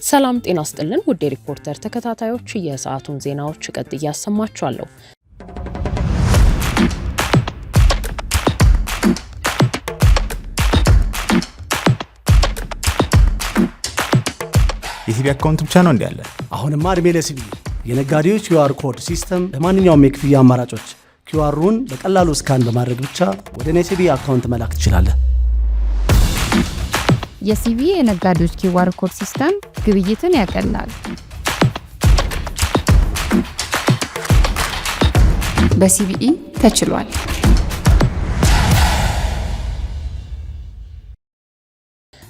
ሰላም ጤና ይስጥልን ውድ ሪፖርተር ተከታታዮች የሰዓቱን ዜናዎች ቀጥዬ ያሰማችኋለሁ። የሲቢ አካውንት ብቻ ነው እንዴ ያለ? አሁንማ እድሜ ለሲቢ የነጋዴዎች QR ኮድ ሲስተም ለማንኛውም የክፍያ አማራጮች QRውን በቀላሉ ስካን በማድረግ ብቻ ወደ ሲቢ አካውንት መላክ ትችላለህ። የሲቢ የነጋዴዎች QR ኮድ ሲስተም ግብይትን ያቀላል። በሲቢኢ ተችሏል።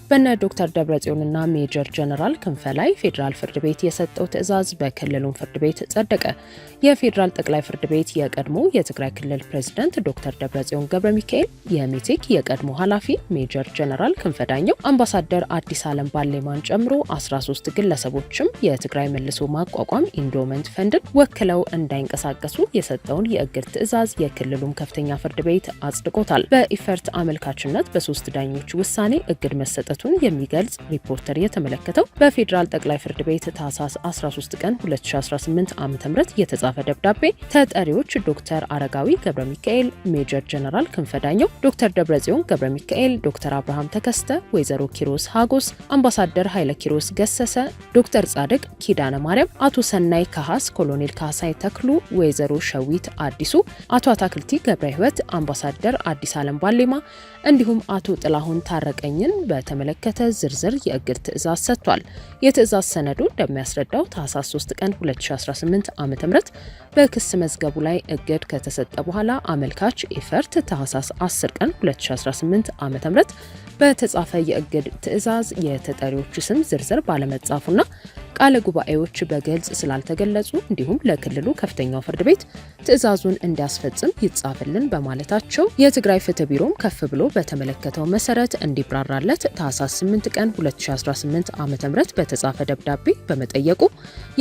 በነ ዶክተር ደብረጽዮንና ሜጀር ጀነራል ክንፈ ላይ ፌዴራል ፍርድ ቤት የሰጠው ትዕዛዝ በክልሉ ፍርድ ቤት ጸደቀ። የፌዴራል ጠቅላይ ፍርድ ቤት የቀድሞ የትግራይ ክልል ፕሬዝዳንት ዶክተር ደብረጽዮን ገብረ ሚካኤል፣ የሜቴክ የቀድሞ ኃላፊ ሜጀር ጀነራል ክንፈ ዳኘው፣ አምባሳደር አዲስ ዓለም ባሌማን ጨምሮ 13 ግለሰቦችም የትግራይ መልሶ ማቋቋም ኢንዶመንት ፈንድን ወክለው እንዳይንቀሳቀሱ የሰጠውን የእግድ ትዕዛዝ የክልሉም ከፍተኛ ፍርድ ቤት አጽድቆታል። በኢፈርት አመልካችነት በ3 ዳኞች ውሳኔ እግድ መሰጠቱን የሚገልጽ ሪፖርተር የተመለከተው በፌዴራል ጠቅላይ ፍርድ ቤት ታህሳስ 13 ቀን 2018 ዓ.ም የተጻፈ ደብዳቤ ተጠሪዎች ዶክተር አረጋዊ ገብረ ሚካኤል፣ ሜጀር ጀነራል ክንፈ ዳኘው፣ ዶክተር ደብረጽዮን ገብረ ሚካኤል፣ ዶክተር አብርሃም ተከስተ፣ ወይዘሮ ኪሮስ ሀጎስ፣ አምባሳደር ኃይለ ኪሮስ ገሰሰ፣ ዶክተር ጻድቅ ኪዳነ ማርያም፣ አቶ ሰናይ ካሃስ፣ ኮሎኔል ካሳይ ተክሉ፣ ወይዘሮ ሸዊት አዲሱ፣ አቶ አታክልቲ ገብረ ሕይወት፣ አምባሳደር አዲስ ዓለም ባሌማ እንዲሁም አቶ ጥላሁን ታረቀኝን በተመለከተ ዝርዝር የእግድ ትዕዛዝ ሰጥቷል። የትዕዛዝ ሰነዱ እንደሚያስረዳው ታህሳስ 3 ቀን 2018 ዓ.ም በክስ መዝገቡ ላይ እግድ ከተሰጠ በኋላ አመልካች ኢፈርት ታህሳስ 10 ቀን 2018 ዓ.ም በተጻፈ የእግድ ትዕዛዝ የተጠሪዎች ስም ዝርዝር ባለመጻፉና ቃለ ጉባኤዎች በግልጽ ስላልተገለጹ እንዲሁም ለክልሉ ከፍተኛው ፍርድ ቤት ትዕዛዙን እንዲያስፈጽም ይጻፍልን በማለታቸው የትግራይ ፍትህ ቢሮም ከፍ ብሎ በተመለከተው መሰረት እንዲብራራለት ታህሳስ 8 ቀን 2018 ዓ.ም በተጻፈ ደብዳቤ በመጠየቁ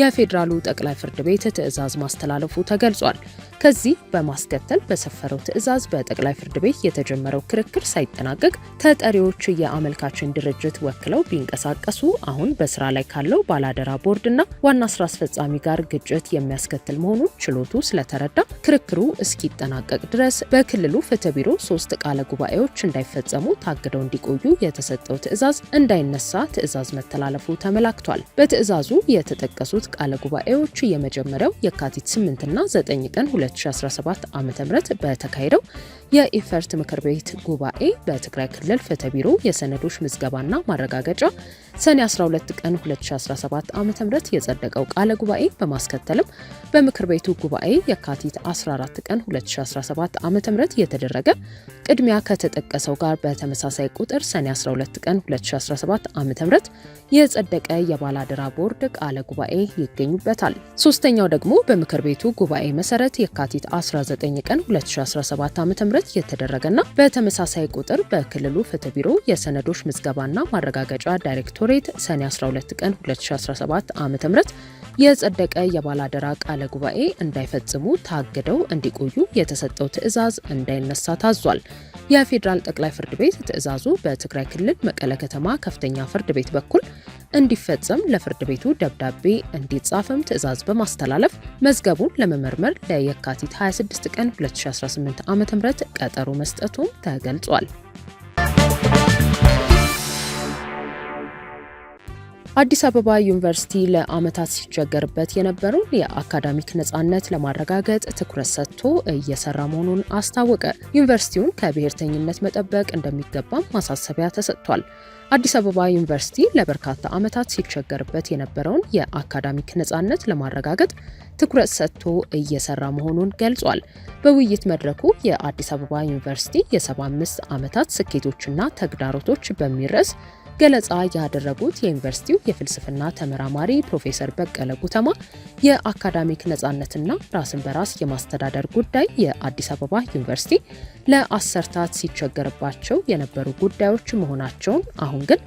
የፌዴራሉ ጠቅላይ ፍርድ ቤት ትዕዛዝ ማስተላለፉ ተገልጿል። ከዚህ በማስከተል በሰፈረው ትዕዛዝ በጠቅላይ ፍርድ ቤት የተጀመረው ክርክር ሳይጠናቀቅ ተጠሪዎች የአመልካችን ድርጅት ወክለው ቢንቀሳቀሱ አሁን በስራ ላይ ካለው ባላደራ ቦርድና ዋና ስራ አስፈጻሚ ጋር ግጭት የሚያስከትል መሆኑን ችሎቱ ስለተረዳ ክርክሩ እስኪጠናቀቅ ድረስ በክልሉ ፍትህ ቢሮ 3 ቃለ ጉባኤዎች እንዳይፈጸሙ ታግደው እንዲቆዩ የተሰጠው ትዕዛዝ እንዳይነሳ ትዕዛዝ መተላለፉ ተመላክቷል። በትዕዛዙ የተጠቀሱት ቃለ ጉባኤዎች የመጀመሪያው የካቲት 8 እና 9 ቀን 2017 ዓ.ም በተካሄደው የኢፈርት ምክር ቤት ጉባኤ በትግራይ ክልል ፍትህ ቢሮ የሰነዶች ምዝገባና ማረጋገጫ ሰኔ 12 ቀን 2017 ዓ.ም የጸደቀው ቃለ ጉባኤ በማስከተልም በምክር ቤቱ ጉባኤ የካቲት 14 ቀን 2017 ዓ.ም የተደረገ ቅድሚያ ከተጠቀሰው ጋር በተመሳሳይ ቁጥር ሰኔ 12 ቀን 2017 ዓ.ም የጸደቀ የባላደራ ቦርድ ቃለ ጉባኤ ይገኙበታል። ሶስተኛው ደግሞ በምክር ቤቱ ጉባኤ መሰረት የካቲት 19 ቀን 2017 ዓ.ም የተደረገና በተመሳሳይ ቁጥር በክልሉ ፍትህ ቢሮ የሰነዶች ምዝገባና ማረጋገጫ ዳይሬክቶሬት ሰኔ 12 ቀን 2017 ዓ.ም የጸደቀ የባላደራ ቃለ ጉባኤ እንዳይፈጽሙ ታግደው እንዲቆዩ የተሰጠው ትዕዛዝ እንዳይነሳ ታዟል። የፌዴራል ጠቅላይ ፍርድ ቤት ትዕዛዙ በትግራይ ክልል መቀለ ከተማ ከፍተኛ ፍርድ ቤት በኩል እንዲፈጸም ለፍርድ ቤቱ ደብዳቤ እንዲጻፍም ትዕዛዝ በማስተላለፍ መዝገቡን ለመመርመር ለየካቲት 26 ቀን 2018 ዓ.ም ቀጠሮ መስጠቱም ተገልጿል። አዲስ አበባ ዩኒቨርሲቲ ለዓመታት ሲቸገርበት የነበረውን የአካዳሚክ ነጻነት ለማረጋገጥ ትኩረት ሰጥቶ እየሰራ መሆኑን አስታወቀ። ዩኒቨርሲቲውን ከብሔርተኝነት መጠበቅ እንደሚገባም ማሳሰቢያ ተሰጥቷል። አዲስ አበባ ዩኒቨርሲቲ ለበርካታ ዓመታት ሲቸገርበት የነበረውን የአካዳሚክ ነጻነት ለማረጋገጥ ትኩረት ሰጥቶ እየሰራ መሆኑን ገልጿል። በውይይት መድረኩ የአዲስ አበባ ዩኒቨርሲቲ የ75 ዓመታት ስኬቶችና ተግዳሮቶች በሚል ርዕስ ገለጻ ያደረጉት የዩኒቨርሲቲው የፍልስፍና ተመራማሪ ፕሮፌሰር በቀለ ጉተማ የአካዳሚክ ነጻነትና ራስን በራስ የማስተዳደር ጉዳይ የአዲስ አበባ ዩኒቨርሲቲ ለአሰርታት ሲቸገርባቸው የነበሩ ጉዳዮች መሆናቸውን አሁን ግን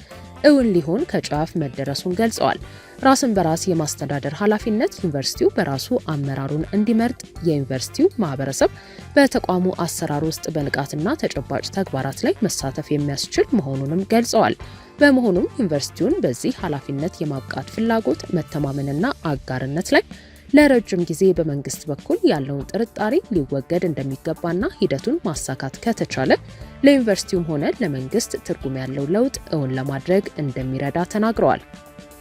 እውን ሊሆን ከጫፍ መደረሱን ገልጸዋል። ራስን በራስ የማስተዳደር ኃላፊነት ዩኒቨርሲቲው በራሱ አመራሩን እንዲመርጥ የዩኒቨርሲቲው ማህበረሰብ በተቋሙ አሰራር ውስጥ በንቃትና ተጨባጭ ተግባራት ላይ መሳተፍ የሚያስችል መሆኑንም ገልጸዋል። በመሆኑም ዩኒቨርሲቲውን በዚህ ኃላፊነት የማብቃት ፍላጎት፣ መተማመንና አጋርነት ላይ ለረጅም ጊዜ በመንግስት በኩል ያለውን ጥርጣሬ ሊወገድ እንደሚገባና ሂደቱን ማሳካት ከተቻለ ለዩኒቨርሲቲውም ሆነ ለመንግስት ትርጉም ያለው ለውጥ እውን ለማድረግ እንደሚረዳ ተናግረዋል።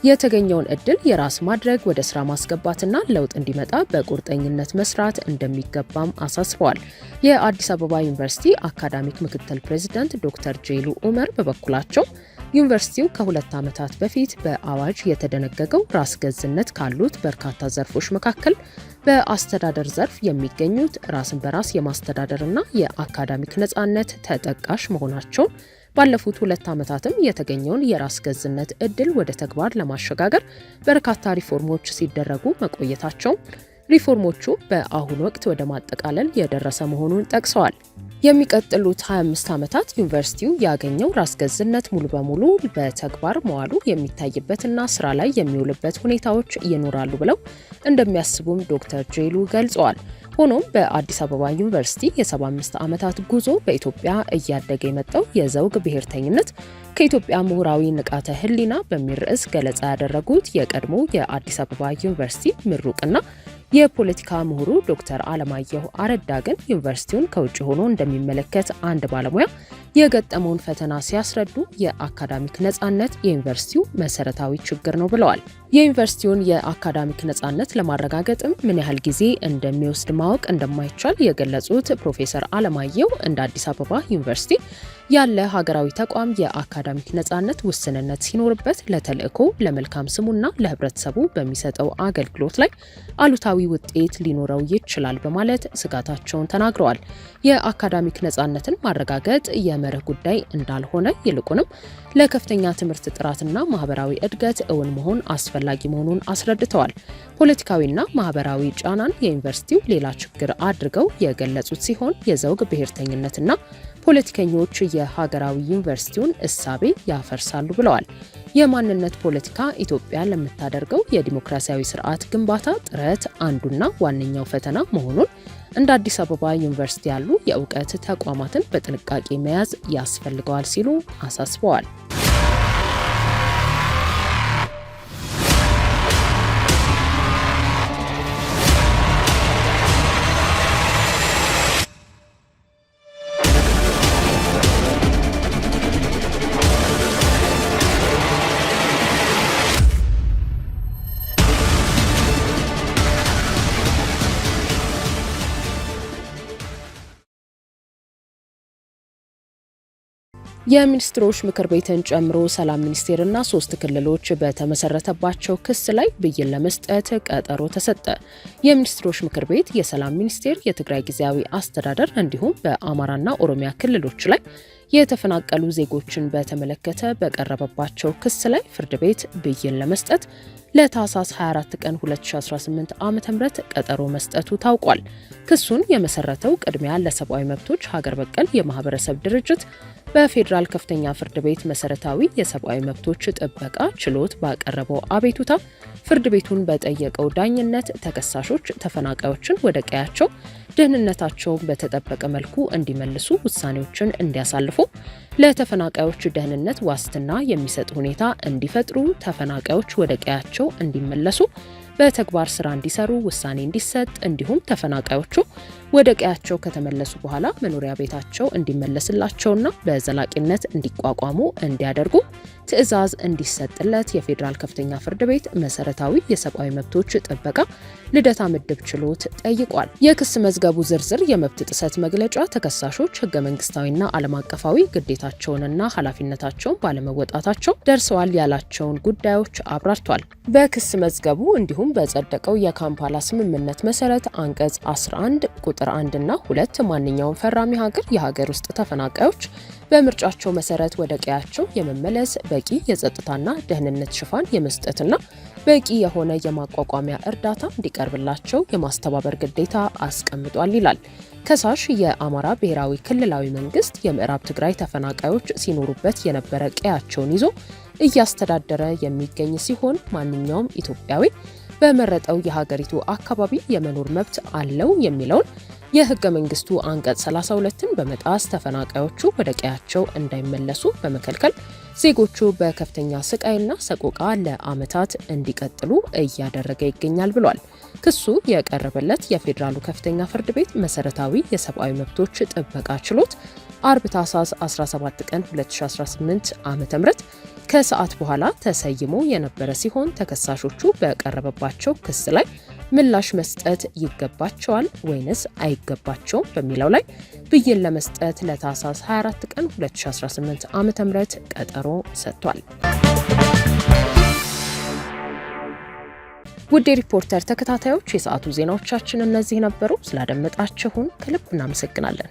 የተገኘውን እድል የራስ ማድረግ፣ ወደ ስራ ማስገባትና ለውጥ እንዲመጣ በቁርጠኝነት መስራት እንደሚገባም አሳስበዋል። የአዲስ አበባ ዩኒቨርሲቲ አካዳሚክ ምክትል ፕሬዝዳንት ዶክተር ጄሉ ኡመር በበኩላቸው ዩኒቨርሲቲው ከ2 ዓመታት በፊት በአዋጅ የተደነገገው ራስ ገዝነት ካሉት በርካታ ዘርፎች መካከል በአስተዳደር ዘርፍ የሚገኙት ራስን በራስ የማስተዳደርና የአካዳሚክ ነጻነት ተጠቃሽ መሆናቸውን፣ ባለፉት 2 ዓመታትም የተገኘውን የራስ ገዝነት እድል ወደ ተግባር ለማሸጋገር በርካታ ሪፎርሞች ሲደረጉ መቆየታቸው፣ ሪፎርሞቹ በአሁኑ ወቅት ወደ ማጠቃለል የደረሰ መሆኑን ጠቅሰዋል። የሚቀጥሉት 25 ዓመታት ዩኒቨርሲቲው ያገኘው ራስ ገዝነት ሙሉ በሙሉ በተግባር መዋሉ የሚታይበትና ስራ ላይ የሚውልበት ሁኔታዎች ይኖራሉ ብለው እንደሚያስቡም ዶክተር ጄሉ ገልጸዋል። ሆኖም በአዲስ አበባ ዩኒቨርሲቲ የ75 ዓመታት ጉዞ በኢትዮጵያ እያደገ የመጣው የዘውግ ብሔርተኝነት ከኢትዮጵያ ምሁራዊ ንቃተ ህሊና በሚል ርዕስ ገለጻ ያደረጉት የቀድሞ የአዲስ አበባ ዩኒቨርሲቲ ምሩቅና የፖለቲካ ምሁሩ ዶክተር አለማየሁ አረዳ ግን ዩኒቨርሲቲውን ከውጭ ሆኖ እንደሚመለከት አንድ ባለሙያ የገጠመውን ፈተና ሲያስረዱ የአካዳሚክ ነጻነት የዩኒቨርሲቲው መሰረታዊ ችግር ነው ብለዋል። የዩኒቨርሲቲውን የአካዳሚክ ነጻነት ለማረጋገጥም ምን ያህል ጊዜ እንደሚወስድ ማወቅ እንደማይቻል የገለጹት ፕሮፌሰር አለማየሁ እንደ አዲስ አበባ ዩኒቨርሲቲ ያለ ሀገራዊ ተቋም የአካዳሚክ ነጻነት ውስንነት ሲኖርበት ለተልእኮ ለመልካም ስሙና ለህብረተሰቡ በሚሰጠው አገልግሎት ላይ አሉታዊ ውጤት ሊኖረው ይችላል በማለት ስጋታቸውን ተናግረዋል። የአካዳሚክ ነጻነትን ማረጋገጥ የመርህ ጉዳይ እንዳልሆነ ይልቁንም ለከፍተኛ ትምህርት ጥራትና ማህበራዊ እድገት እውን መሆን አስፈላጊ መሆኑን አስረድተዋል። ፖለቲካዊና ማህበራዊ ጫናን የዩኒቨርሲቲው ሌላ ችግር አድርገው የገለጹት ሲሆን የዘውግ ብሔርተኝነትና ፖለቲከኞች የሀገራዊ ዩኒቨርሲቲውን እሳቤ ያፈርሳሉ ብለዋል። የማንነት ፖለቲካ ኢትዮጵያ ለምታደርገው የዲሞክራሲያዊ ስርዓት ግንባታ ጥረት አንዱና ዋነኛው ፈተና መሆኑን እንደ አዲስ አበባ ዩኒቨርሲቲ ያሉ የእውቀት ተቋማትን በጥንቃቄ መያዝ ያስፈልገዋል ሲሉ አሳስበዋል። የሚኒስትሮች ምክር ቤትን ጨምሮ ሰላም ሚኒስቴርና 3 ክልሎች በተመሰረተባቸው ክስ ላይ ብይን ለመስጠት ቀጠሮ ተሰጠ። የሚኒስትሮች ምክር ቤት የሰላም ሚኒስቴር፣ የትግራይ ጊዜያዊ አስተዳደር እንዲሁም በአማራና ኦሮሚያ ክልሎች ላይ የተፈናቀሉ ዜጎችን በተመለከተ በቀረበባቸው ክስ ላይ ፍርድ ቤት ብይን ለመስጠት ለታህሳስ 24 ቀን 2018 ዓ.ም ቀጠሮ መስጠቱ ታውቋል። ክሱን የመሰረተው ቅድሚያ ለሰብአዊ መብቶች ሀገር በቀል የማህበረሰብ ድርጅት በፌዴራል ከፍተኛ ፍርድ ቤት መሰረታዊ የሰብአዊ መብቶች ጥበቃ ችሎት ባቀረበው አቤቱታ ፍርድ ቤቱን በጠየቀው ዳኝነት ተከሳሾች ተፈናቃዮችን ወደ ቀያቸው ደህንነታቸውን በተጠበቀ መልኩ እንዲመልሱ ውሳኔዎችን እንዲያሳልፉ፣ ለተፈናቃዮች ደህንነት ዋስትና የሚሰጥ ሁኔታ እንዲፈጥሩ፣ ተፈናቃዮች ወደ ቀያቸው እንዲመለሱ በተግባር ስራ እንዲሰሩ ውሳኔ እንዲሰጥ፣ እንዲሁም ተፈናቃዮቹ ወደ ቀያቸው ከተመለሱ በኋላ መኖሪያ ቤታቸው እንዲመለስላቸውና በዘላቂነት እንዲቋቋሙ እንዲያደርጉ ትዕዛዝ እንዲሰጥለት የፌዴራል ከፍተኛ ፍርድ ቤት መሰረታዊ የሰብአዊ መብቶች ጥበቃ ልደታ ምድብ ችሎት ጠይቋል። የክስ መዝገቡ ዝርዝር የመብት ጥሰት መግለጫ ተከሳሾች ህገ መንግስታዊና ዓለም አቀፋዊ ግዴታቸውንና ኃላፊነታቸውን ባለመወጣታቸው ደርሰዋል ያላቸውን ጉዳዮች አብራርቷል። በክስ መዝገቡ እንዲሁም በጸደቀው የካምፓላ ስምምነት መሰረት አንቀጽ 11 ቁጥር 1 እና 2 ማንኛውም ፈራሚ ሀገር የሀገር ውስጥ ተፈናቃዮች በምርጫቸው መሰረት ወደ ቀያቸው የመመለስ በቂ የጸጥታና ደህንነት ሽፋን የመስጠትና በቂ የሆነ የማቋቋሚያ እርዳታ እንዲቀርብላቸው የማስተባበር ግዴታ አስቀምጧል ይላል። ከሳሽ የአማራ ብሔራዊ ክልላዊ መንግስት የምዕራብ ትግራይ ተፈናቃዮች ሲኖሩበት የነበረ ቀያቸውን ይዞ እያስተዳደረ የሚገኝ ሲሆን ማንኛውም ኢትዮጵያዊ በመረጠው የሀገሪቱ አካባቢ የመኖር መብት አለው የሚለውን የህገ መንግስቱ አንቀጽ 32ን በመጣስ ተፈናቃዮቹ ወደ ቀያቸው እንዳይመለሱ በመከልከል ዜጎቹ በከፍተኛ ስቃይና ሰቆቃ ለዓመታት እንዲቀጥሉ እያደረገ ይገኛል ብሏል። ክሱ የቀረበለት የፌዴራሉ ከፍተኛ ፍርድ ቤት መሰረታዊ የሰብአዊ መብቶች ጥበቃ ችሎት አርብ ታህሳስ 17 ቀን 2018 ዓ.ም ከሰዓት በኋላ ተሰይሞ የነበረ ሲሆን ተከሳሾቹ በቀረበባቸው ክስ ላይ ምላሽ መስጠት ይገባቸዋል ወይንስ አይገባቸውም በሚለው ላይ ብይን ለመስጠት ለታህሳስ 24 ቀን 2018 ዓ.ም ቀጠሮ ሰጥቷል። ውድ ሪፖርተር ተከታታዮች የሰዓቱ ዜናዎቻችን እነዚህ ነበሩ። ስላደመጣችሁን ከልብ እናመሰግናለን።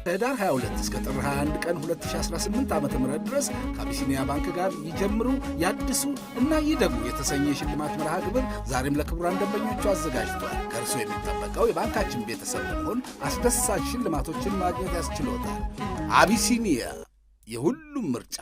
ከህዳር 22 እስከ ጥር 21 ቀን 2018 ዓ.ም ድረስ ከአቢሲኒያ ባንክ ጋር ይጀምሩ፣ ያድሱ እና ይደጉ የተሰኘ የሽልማት መርሃ ግብር ዛሬም ለክቡራን ደንበኞቹ አዘጋጅቷል። ከእርሶ የሚጠበቀው የባንካችን ቤተሰብ መሆን አስደሳች ሽልማቶችን ማግኘት ያስችሎታል። አቢሲኒያ የሁሉም ምርጫ።